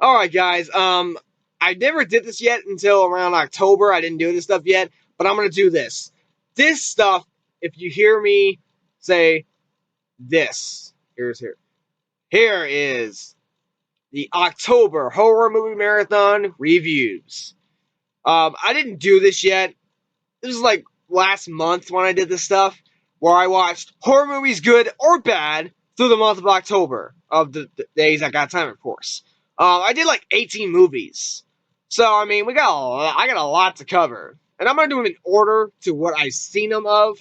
All right, guys. I never did this yet until around October. I didn't do this stuff yet, but I'm gonna do this. This stuff. If you hear me say this, here. Here is the October horror movie marathon reviews. I didn't do this yet. This was like last month when I did this stuff, where I watched horror movies, good or bad, through the month of October of the days I got time, of course. I did like 18 movies, so I mean, I got a lot to cover, and I'm gonna do them in order to what I've seen them of.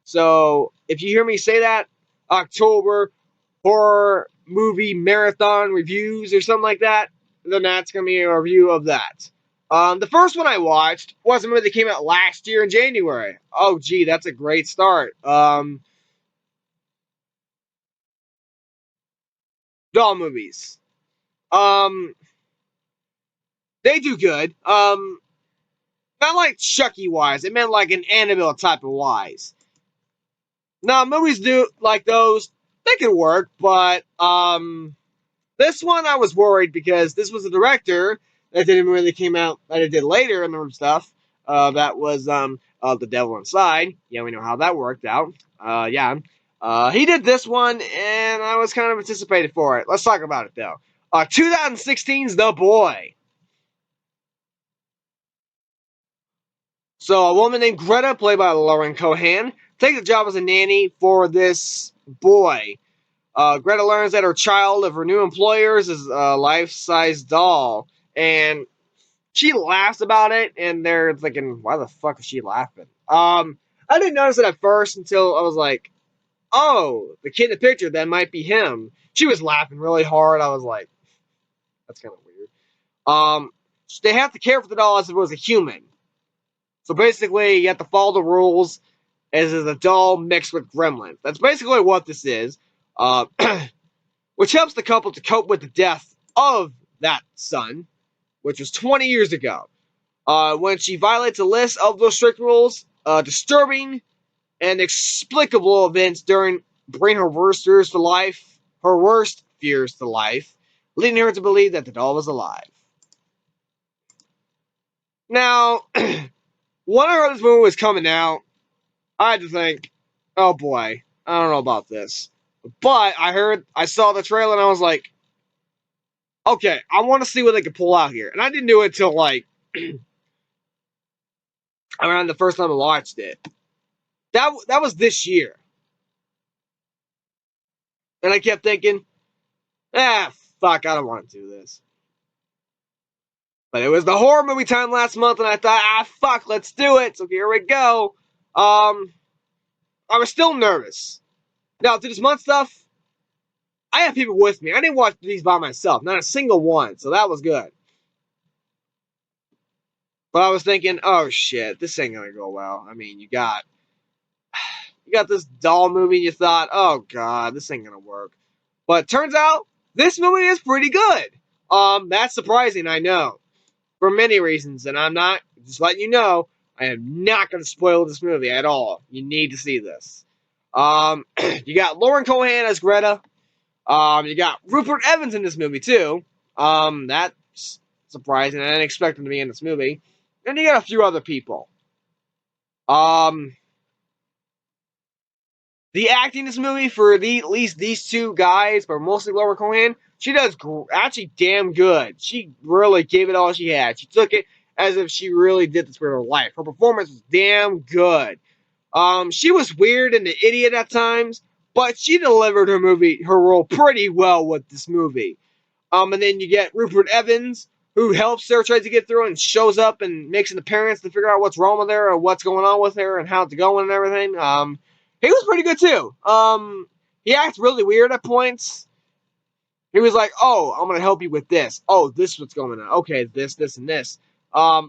So if you hear me say that October horror movie marathon reviews or something like that, then that's gonna be a review of that. The first one I watched was a movie that came out last year in January. Oh, gee, that's a great start. Doll movies. Um, they do good. Not like Chucky wise. It meant like an Annabelle type of wise. Now, movies do like those. They can work, but this one I was worried because this was a director that didn't really came out that it did later and stuff. That was The Devil Inside. Yeah, we know how that worked out. Yeah. He did this one, and I was kind of anticipated for it. Let's talk about it though. 2016's The Boy. So a woman named Greta, played by Lauren Cohan, takes a job as a nanny for this boy. Greta learns that her child of her new employers is a life-size doll, and she laughs about it, and they're thinking, why the fuck is she laughing? I didn't notice it at first until I was like, oh, the kid in the picture, that might be him. She was laughing really hard. I was like, that's kind of weird. Um, they have to care for the doll as if it was a human. So basically, you have to follow the rules as is a doll mixed with gremlins. That's basically what this is. Uh, which helps the couple to cope with the death of that son, which was 20 years ago. When she violates a list of those strict rules, disturbing and inexplicable events during bring her worst fears to life, leading her to believe that the doll was alive. Now, when I heard this movie was coming out, I had to think, oh boy, I don't know about this. But I saw the trailer and I was like, okay, I want to see what they can pull out here. And I didn't do it until like around the first time I watched it. That was this year. And I kept thinking, fuck, I don't want to do this. But it was the horror movie time last month, and I thought, fuck, let's do it. So here we go. I was still nervous. Now, to this month stuff, I have people with me. I didn't watch these by myself, not a single one, so that was good. But I was thinking, oh shit, this ain't gonna go well. I mean, you got this doll movie, and you thought, oh god, this ain't gonna work. But turns out this movie is pretty good. That's surprising, I know, for many reasons, and I'm not just letting you know. I am not going to spoil this movie at all. You need to see this. You got Lauren Cohan as Greta. You got Rupert Evans in this movie too. That's surprising. I didn't expect him to be in this movie. And you got a few other people. The acting in this movie for at least these two guys, but mostly Laura Cohan, she does actually damn good. She really gave it all she had. She took it as if she really did this for her life. Her performance was damn good. She was weird and an idiot at times, but she delivered her role pretty well with this movie. And then you get Rupert Evans, who helps her try to get through and shows up and makes an appearance to figure out what's wrong with her or what's going on with her and how it's going and everything. He was pretty good too. He acts really weird at points. He was like, "Oh, I'm gonna help you with this. Oh, this is what's going on. Okay, this, and this." I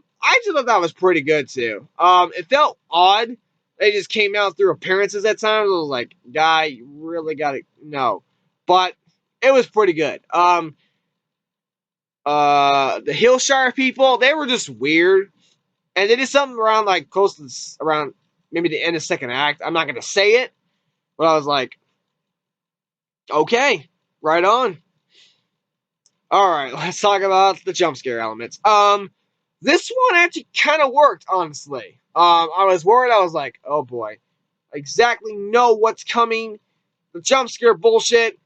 just thought that was pretty good too. It felt odd. They just came out through appearances at times. I was like, "Guy, you really gotta no," but it was pretty good. The Hillshire people, they were just weird, and they did something around like close to around maybe the end of the second act. I'm not gonna say it, but I was like, okay, right on. All right, let's talk about the jump scare elements. This one actually kind of worked, honestly. I was worried. I was like, oh boy, I exactly know what's coming. The jump scare bullshit.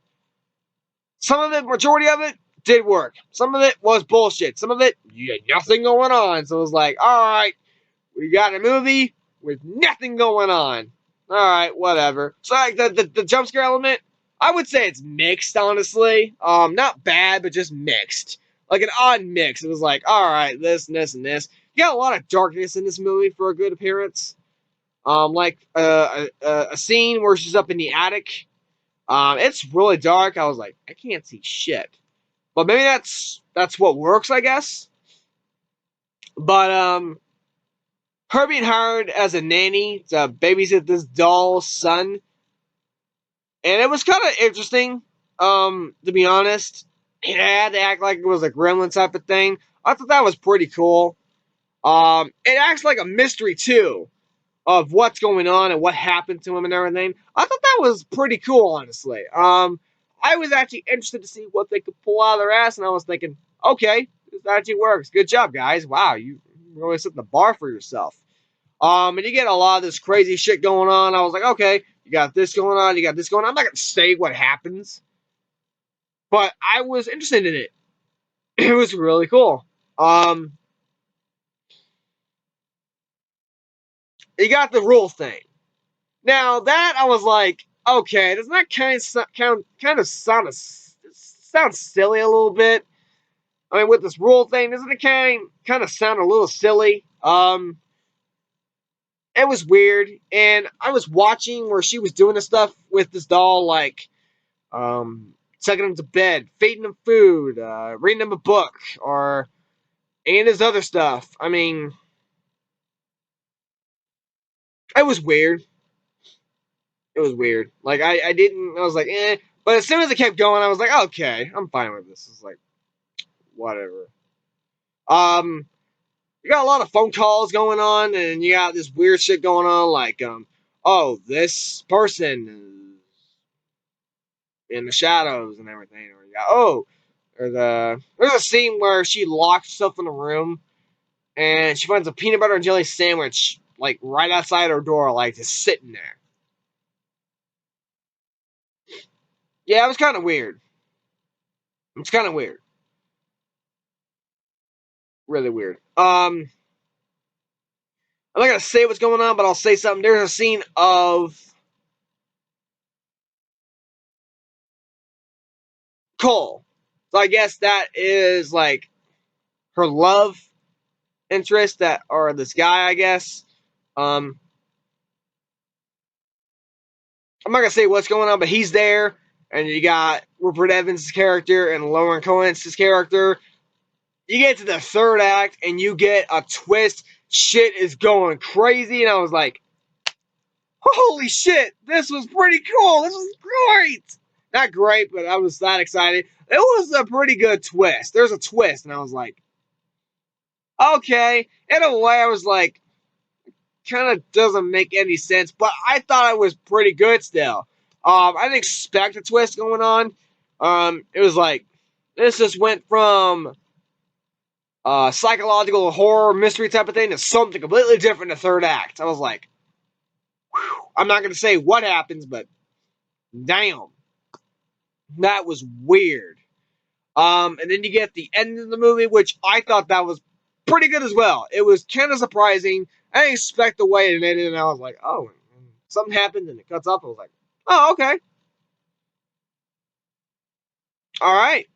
Some of it, majority of it, did work. Some of it was bullshit. Some of it, you had nothing going on. So it was like, all right, we got a movie with nothing going on. All right, whatever. So like the jump scare element, I would say it's mixed, honestly. Not bad, but just mixed. Like an odd mix. It was like, all right, this and this and this. You got a lot of darkness in this movie for a good appearance. A scene where she's up in the attic. It's really dark. I was like, I can't see shit. But maybe that's what works, I guess. But her being hired as a nanny to babysit this doll's son, and it was kind of interesting. To be honest, it had to act like it was a gremlin type of thing. I thought that was pretty cool. It acts like a mystery too of what's going on and what happened to him and everything. I thought that was pretty cool, honestly. I was actually interested to see what they could pull out of their ass, and I was thinking, okay, this actually works. Good job, guys. Wow, you really set the bar for yourself. And you get a lot of this crazy shit going on. I was like, okay, you got this going on, you got this going on. I'm not gonna say what happens, but I was interested in it. It was really cool. You got the rule thing. Now that I was like, okay, doesn't that kind of sound silly a little bit? I mean, with this rule thing, doesn't it kind of sound a little silly? It was weird, and I was watching where she was doing the stuff with this doll, like taking him to bed, feeding him food, reading him a book, or and his other stuff. I mean, it was weird. It was weird. Like I didn't. I was like, eh. But as soon as it kept going, I was like, okay, I'm fine with this. It's like whatever. Um, you got a lot of phone calls going on, and you got this weird shit going on, like oh, this person is in the shadows and everything, or you got there's a scene where she locks herself in a room and she finds a peanut butter and jelly sandwich like right outside her door, like just sitting there. Yeah, it was kind of weird. It's kind of weird, really weird. I'm not gonna say what's going on, but I'll say something. There's a scene of Cole, so I guess that is like her love interest that, or this guy, I guess. Um, I'm not gonna say what's going on, but he's there, and you got Rupert Evans' character and Lauren Cohen's character. You get to the third act, and you get a twist. Shit is going crazy, and I was like, "Holy shit! This was pretty cool. This was great." Not great, but I was that excited. It was a pretty good twist. There's a twist, and I was like, "Okay." In a way, I was like, kind of doesn't make any sense, but I thought it was pretty good still. I didn't expect a twist going on. It was like this just went from psychological horror mystery type of thing to something completely different in the third act. I was like, whew. I'm not going to say what happens, but damn, that was weird. And then you get the end of the movie, which I thought that was pretty good as well. It was kind of surprising. I didn't expect the way it ended, and I was like, oh, something happened, and it cuts off. I was like, oh, okay, all right,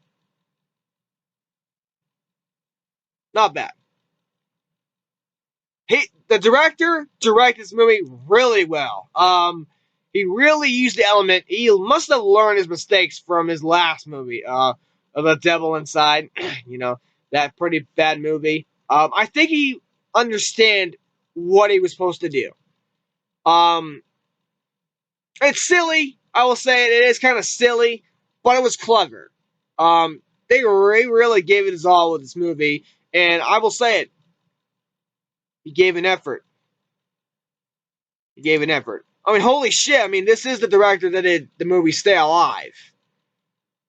not bad. The director directed this movie really well. He really used the element. He must have learned his mistakes from his last movie, The Devil Inside. You know, that pretty bad movie. I think he understand what he was supposed to do. Um, it's silly. I will say it is kind of silly, but it was clever. They really gave it his all with this movie, and I will say it. He gave an effort. He gave an effort. I mean, holy shit! I mean, this is the director that did the movie Stay Alive.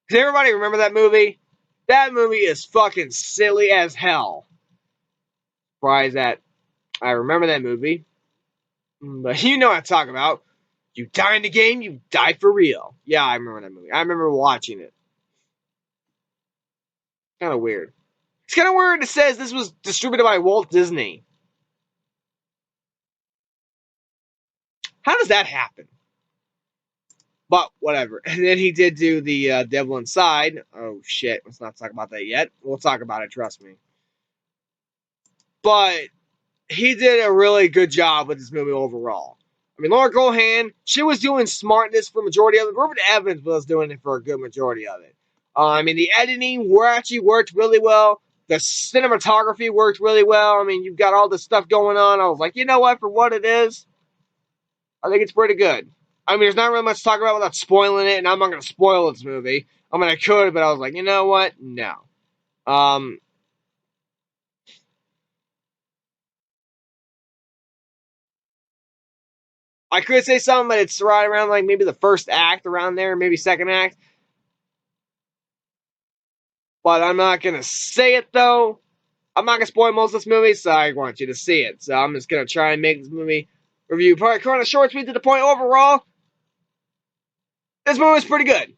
Does everybody remember that movie? That movie is fucking silly as hell. Surprised that I remember that movie. But you know what I'm talking about. You die in the game, you die for real. Yeah, I remember that movie. I remember watching it. Kind of weird. It's kind of weird it says this was distributed by Walt Disney. How does that happen? But whatever. And then he did do the Devil Inside. Oh shit, let's not talk about that yet. We'll talk about it, trust me. But he did a really good job with this movie overall. I mean, Laura Gohan, she was doing smartness for the majority of it. Rupert Evans was doing it for a good majority of it. I mean, the editing actually worked really well. The cinematography worked really well. I mean, you've got all this stuff going on. I was like, you know what? For what it is, I think it's pretty good. I mean, there's not really much to talk about without spoiling it, and I'm not going to spoil this movie. I mean, I could, but I was like, you know what? No. Um, I could say something, but it's right around like maybe the first act around there, maybe second act. But I'm not going to say it, though. I'm not going to spoil most of this movie, so I want you to see it. So I'm just going to try and make this movie review probably kind of short, sweet to the point. Overall, this movie's pretty good.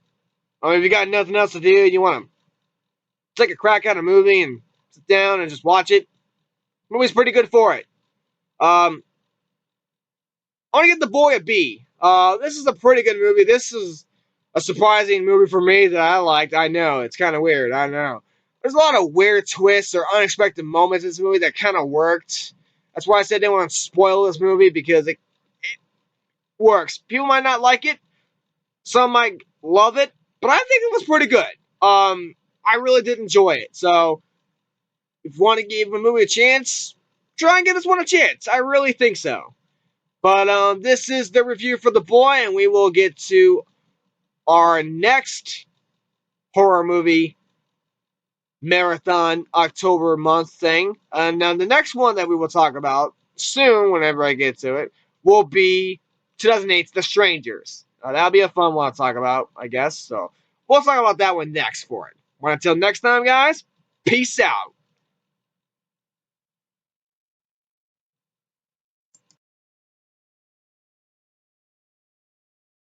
I mean, if you got nothing else to do and you want to take a crack at a movie and sit down and just watch it, the movie's pretty good for it. I want to give The Boy a B. This is a pretty good movie. This is a surprising movie for me that I liked. I know, it's kind of weird. I know. There's a lot of weird twists or unexpected moments in this movie that kind of worked. That's why I said I didn't want to spoil this movie because it works. People might not like it. Some might love it. But I think it was pretty good. I really did enjoy it. So, if you want to give a movie a chance, try and give this one a chance. I really think so. But this is the review for The Boy, and we will get to our next horror movie marathon October month thing. And then the next one that we will talk about soon, whenever I get to it, will be 2008's The Strangers. That'll be a fun one to talk about, I guess. So we'll talk about that one next for it. Well, until next time, guys, peace out.